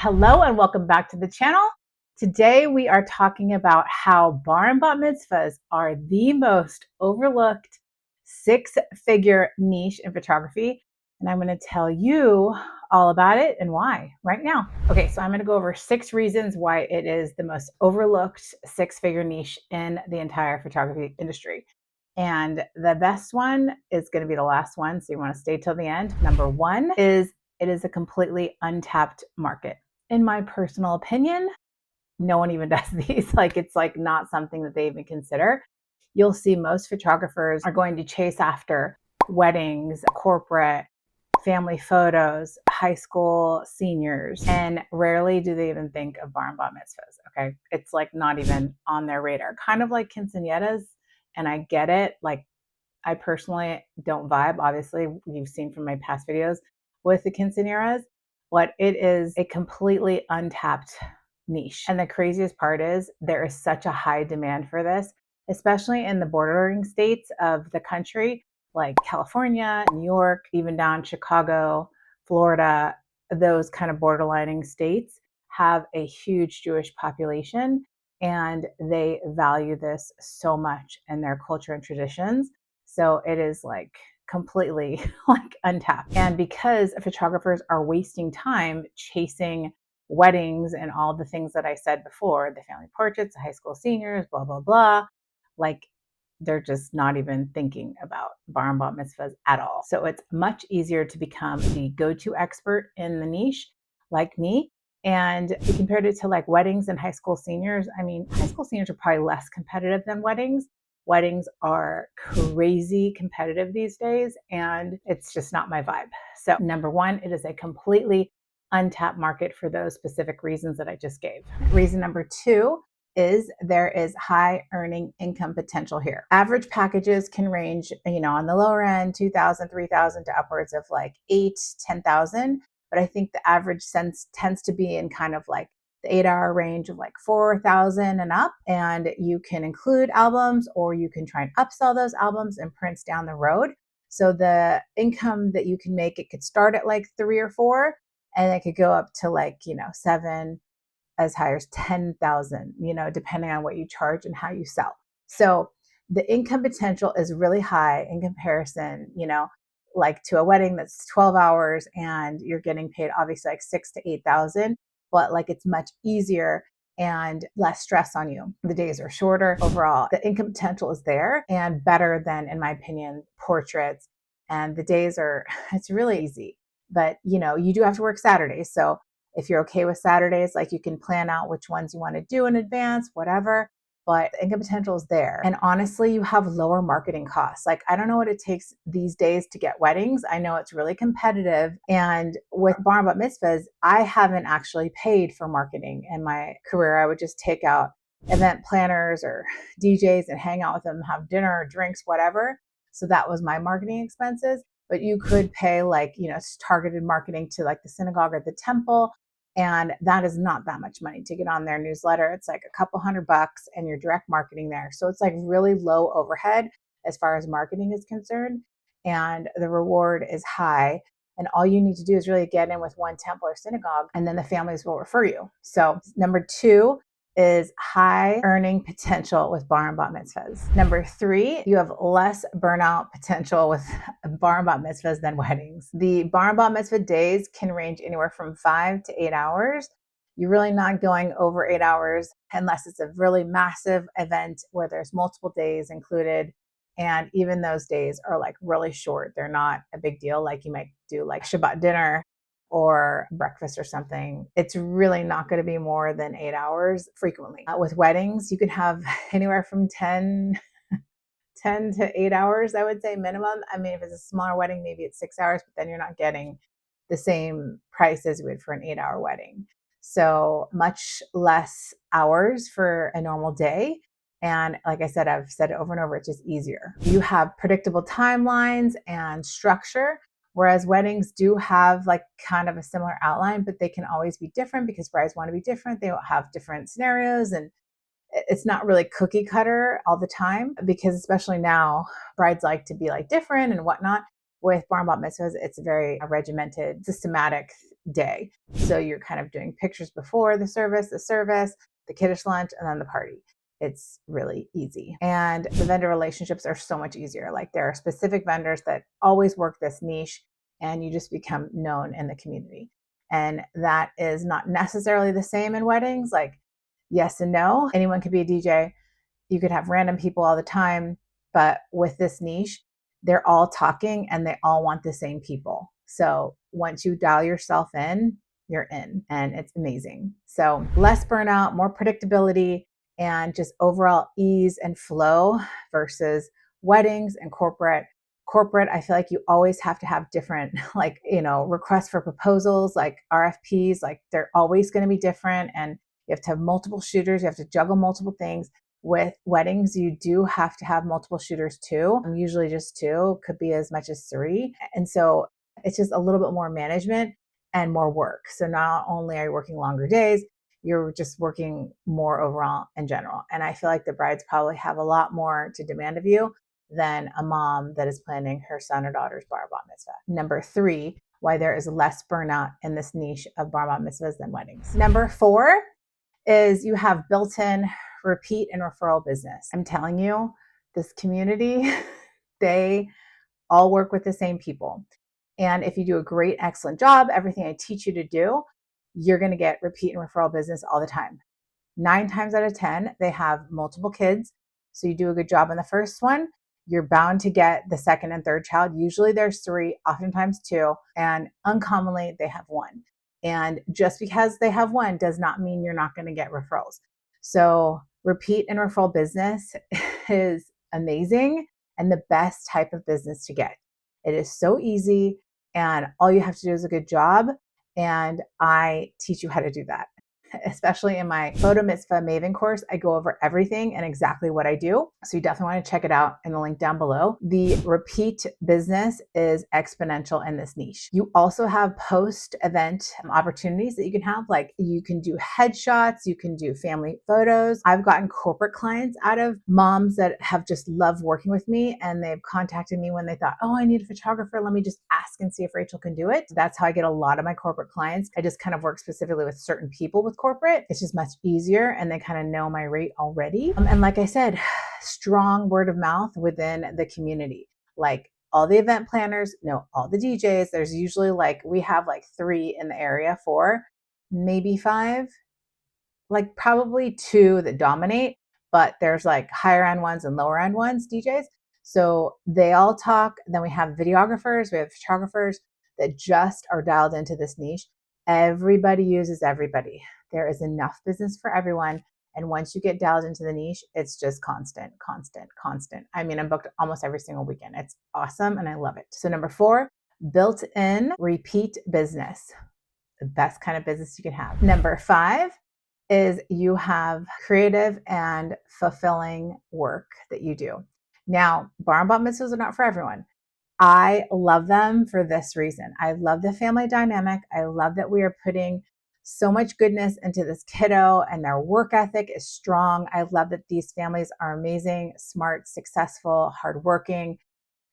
Hello and welcome back to the channel. Today we are talking about how Bar Bat Mitzvahs are the most overlooked six-figure niche in photography. And I'm going to tell you all about it and why right now. Okay, so I'm going to go over 6 reasons why it is the most overlooked six-figure niche in the entire photography industry. And the best one is going to be the last one, so you want to stay till the end. Number 1 is it is a completely untapped market. In my personal opinion, no one even does these. It's not something that they even consider. You'll see most photographers are going to chase after weddings, corporate, family photos, high school seniors, and rarely do they even think of bar and bat mitzvahs. Okay. It's not even on their radar, kind of like quinceañeras. And I get it. I personally don't vibe. Obviously, you've seen from my past videos with the quinceañeras, but it is a completely untapped niche. And the craziest part is there is such a high demand for this, especially in the bordering states of the country, like California, New York, even down Chicago, Florida. Those kind of borderlining states have a huge Jewish population, and they value this so much in their culture and traditions. So it is completely untapped. And because photographers are wasting time chasing weddings and all the things that I said before, the family portraits, the high school seniors, blah, blah, blah, they're just not even thinking about bar and bat mitzvahs at all. So it's much easier to become the go-to expert in the niche, like me. And if you compared it to weddings and high school seniors, high school seniors are probably less competitive than weddings. Weddings are crazy competitive these days, and it's just not my vibe. So number 1, it is a completely untapped market for those specific reasons that I just gave. Reason number 2 is there is high earning income potential here. Average packages can range, on the lower end, 2,000, 3,000 to upwards of 8, 10,000. But I think the average tends to be in kind of the 8-hour range of 4,000 and up. And you can include albums, or you can try and upsell those albums and prints down the road. So the income that you can make, it could start at 3 or 4, and it could go up to 7, as high as 10,000, depending on what you charge and how you sell. So the income potential is really high in comparison, to a wedding that's 12 hours and you're getting paid obviously 6 to 8,000, but it's much easier and less stress on you. The days are shorter. Overall, the income potential is there and better than, in my opinion, portraits. And the days it's really easy, but you do have to work Saturdays. So if you're okay with Saturdays, you can plan out which ones you want to do in advance, whatever. But the income potential is there. And honestly, you have lower marketing costs. I don't know what it takes these days to get weddings. I know it's really competitive. And with Bar Bat Mitzvahs, I haven't actually paid for marketing in my career. I would just take out event planners or DJs and hang out with them, have dinner, drinks, whatever. So that was my marketing expenses. But you could pay targeted marketing to the synagogue or the temple. And that is not that much money to get on their newsletter. It's a couple $100 and you're direct marketing there. So it's really low overhead as far as marketing is concerned. And the reward is high. And all you need to do is really get in with one temple or synagogue, and then the families will refer you. So number 2 is high earning potential with bar and bat mitzvahs. Number 3, you have less burnout potential with bar and bat mitzvahs than weddings. The bar and bat mitzvah days can range anywhere from 5 to 8 hours. You're really not going over 8 hours unless it's a really massive event where there's multiple days included. And even those days are really short. They're not a big deal. You might do Shabbat dinner or breakfast or something. It's really not going to be more than 8 hours frequently. With weddings, you can have anywhere from 10 to 8 hours, I would say minimum. If it's a smaller wedding, maybe it's 6 hours, but then you're not getting the same price as you would for an 8-hour wedding. So much less hours for a normal day. And like I said, I've said it over and over, it's just easier. You have predictable timelines and structure. Whereas weddings do have kind of a similar outline, but they can always be different because brides want to be different. They will have different scenarios, and it's not really cookie cutter all the time, because especially now brides like to be different and whatnot. With Bar Bat Mitzvahs, it's very regimented, systematic day. So you're kind of doing pictures before the service, the kiddish lunch, and then the party. It's really easy. And the vendor relationships are so much easier. Like there are specific vendors that always work this niche, and you just become known in the community. And that is not necessarily the same in weddings. Like, yes and no. Anyone could be a DJ. You could have random people all the time. But with this niche, they're all talking and they all want the same people. So once you dial yourself in, you're in, and it's amazing. So less burnout, more predictability, and just overall ease and flow versus weddings and corporate. Corporate, I feel like you always have to have different, like, requests for proposals, like RFPs, like they're always going to be different. And you have to have multiple shooters. You have to juggle multiple things. With weddings, you do have to have multiple shooters too. Usually just two, could be as much as three. And so it's just a little bit more management and more work. So not only are you working longer days, you're just working more overall in general. And I feel like the brides probably have a lot more to demand of you than a mom that is planning her son or daughter's bar bat mitzvah. Number 3, why there is less burnout in this niche of bar bat mitzvahs than weddings. Number 4 is you have built-in repeat and referral business. I'm telling you, this community, they all work with the same people. And if you do a great, excellent job, everything I teach you to do, you're going to get repeat and referral business all the time. 9 times out of 10, they have multiple kids. So you do a good job on the first one, you're bound to get the second and third child. Usually there's 3, oftentimes 2, and uncommonly they have 1. And just because they have 1 does not mean you're not going to get referrals. So repeat and referral business is amazing and the best type of business to get. It is so easy, and all you have to do is a good job. And I teach you how to do that. Especially in my Photo Mitzvah Maven course, I go over everything and exactly what I do. So you definitely want to check it out in the link down below. The repeat business is exponential in this niche. You also have post-event opportunities that you can have. Like you can do headshots, you can do family photos. I've gotten corporate clients out of moms that have just loved working with me, and they've contacted me when they thought, oh, I need a photographer. Let me just ask and see if Rachel can do it. That's how I get a lot of my corporate clients. I just kind of work specifically with certain people with corporate. It's just much easier, and they kind of know my rate already. And like I said, strong word of mouth within the community. Like all the event planners know all the DJs. There's usually we have 3 in the area, 4, maybe 5, like probably 2 that dominate, but there's higher end ones and lower end ones, DJs. So they all talk. Then we have videographers, we have photographers that just are dialed into this niche. Everybody uses everybody. There is enough business for everyone. And once you get dialed into the niche, it's just constant. I mean, I'm booked almost every single weekend. It's awesome and I love it. So number 4, built-in repeat business. The best kind of business you can have. Number 5 is you have creative and fulfilling work that you do. Now, bar bat mitzvahs are not for everyone. I love them for this reason. I love the family dynamic. I love that we are putting so much goodness into this kiddo, and their work ethic is strong. I love that these families are amazing, smart, successful, hardworking,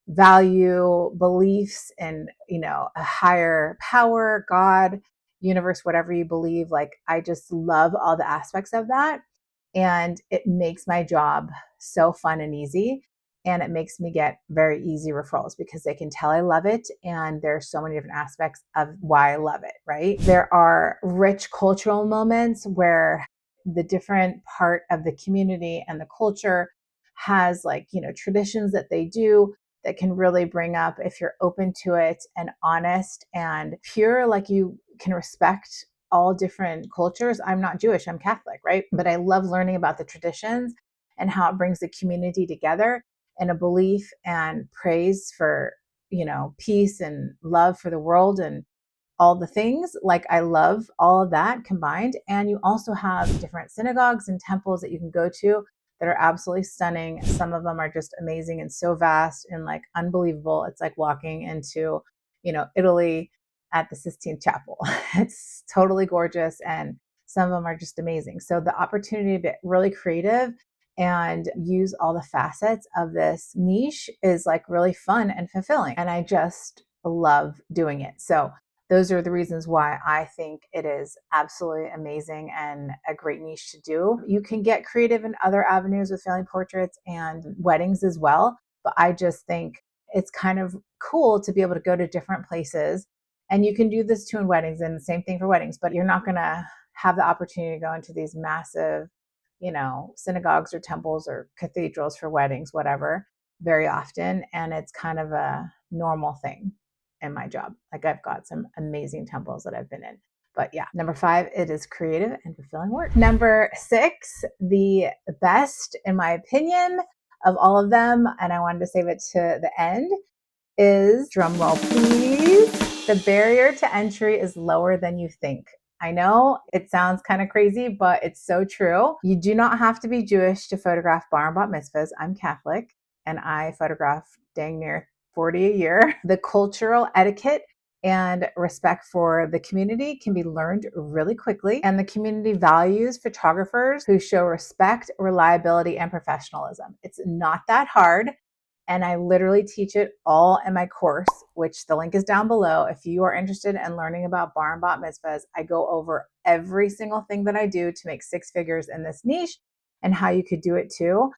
value beliefs in, a higher power, God, universe, whatever you believe. I just love all the aspects of that. And it makes my job so fun and easy. And it makes me get very easy referrals because they can tell I love it. And there's so many different aspects of why I love it, right? There are rich cultural moments where the different part of the community and the culture has traditions that they do that can really bring up, if you're open to it and honest and pure, you can respect all different cultures. I'm not Jewish, I'm Catholic, right? But I love learning about the traditions and how it brings the community together, and a belief and praise for, peace and love for the world and all the things. I love all of that combined. And you also have different synagogues and temples that you can go to that are absolutely stunning. Some of them are just amazing and so vast and unbelievable. It's like walking into, Italy at the Sistine Chapel. It's totally gorgeous. And some of them are just amazing. So the opportunity to be really creative and use all the facets of this niche is really fun and fulfilling. And I just love doing it. So those are the reasons why I think it is absolutely amazing and a great niche to do. You can get creative in other avenues with family portraits and weddings as well, but I just think it's kind of cool to be able to go to different places. And you can do this too in weddings, and the same thing for weddings, but you're not going to have the opportunity to go into these massive, synagogues or temples or cathedrals for weddings, whatever, very often. And it's kind of a normal thing in my job. Like, I've got some amazing temples that I've been in. But yeah, number 5, it is creative and fulfilling work. Number 6, the best, in my opinion, of all of them, and I wanted to save it to the end, is, drum roll please, the barrier to entry is lower than you think. I know it sounds kind of crazy, but it's so true. You do not have to be Jewish to photograph bar and bat mitzvahs. I'm Catholic, and I photograph dang near 40 a year. The cultural etiquette and respect for the community can be learned really quickly, and the community values photographers who show respect, reliability, and professionalism. It's not that hard, and I literally teach it all in my course, which the link is down below. If you are interested in learning about bar and bat mitzvahs, I go over every single thing that I do to make 6 figures in this niche and how you could do it too.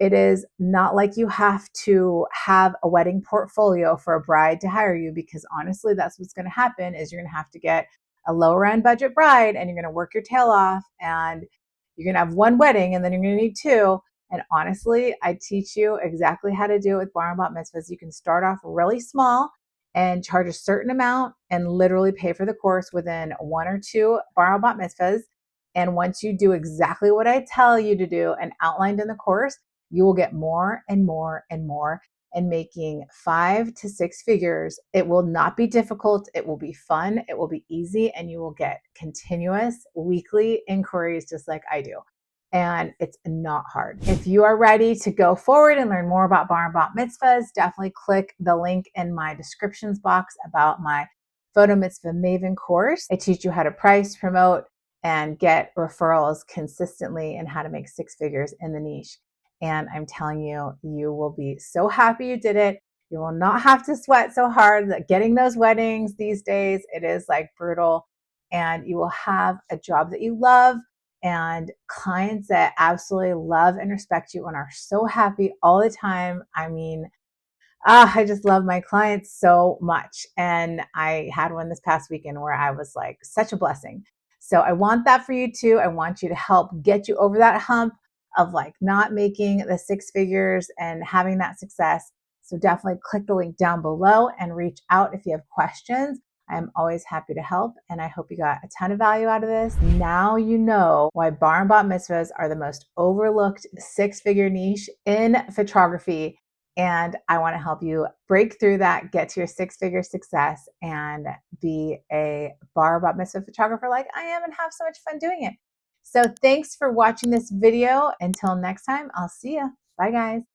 It is not like you have to have a wedding portfolio for a bride to hire you, because honestly, that's what's going to happen is you're going to have to get a lower end budget bride, and you're going to work your tail off, and you're going to have one wedding, and then you're going to need 2. And honestly, I teach you exactly how to do it with bar and bat mitzvahs. You can start off really small and charge a certain amount and literally pay for the course within 1 or 2 bar and bat mitzvahs. And once you do exactly what I tell you to do and outlined in the course, you will get more and more and more, and making 5 to 6 figures. It will not be difficult. It will be fun. It will be easy, and you will get continuous weekly inquiries just like I do. And it's not hard. If you are ready to go forward and learn more about bar and bat mitzvahs, definitely click the link in my descriptions box about my Photo Mitzvah Maven course. I teach you how to price, promote, and get referrals consistently, and how to make 6 figures in the niche. And I'm telling you, you will be so happy you did it. You will not have to sweat so hard. Getting those weddings these days, it is like brutal. And you will have a job that you love, and clients that absolutely love and respect you and are so happy all the time. I mean, I just love my clients so much. And I had one this past weekend where I was like, such a blessing. So I want that for you too. I want you to help get you over that hump of like not making the 6 figures and having that success. So definitely click the link down below and reach out if you have questions. I'm always happy to help, and I hope you got a ton of value out of this. Now you know why bar and bat mitzvahs are the most overlooked 6-figure niche in photography. And I want to help you break through that, get to your 6-figure success, and be a bar bat mitzvah photographer like I am, and have so much fun doing it. So thanks for watching this video. Until next time, I'll see you. Bye, guys.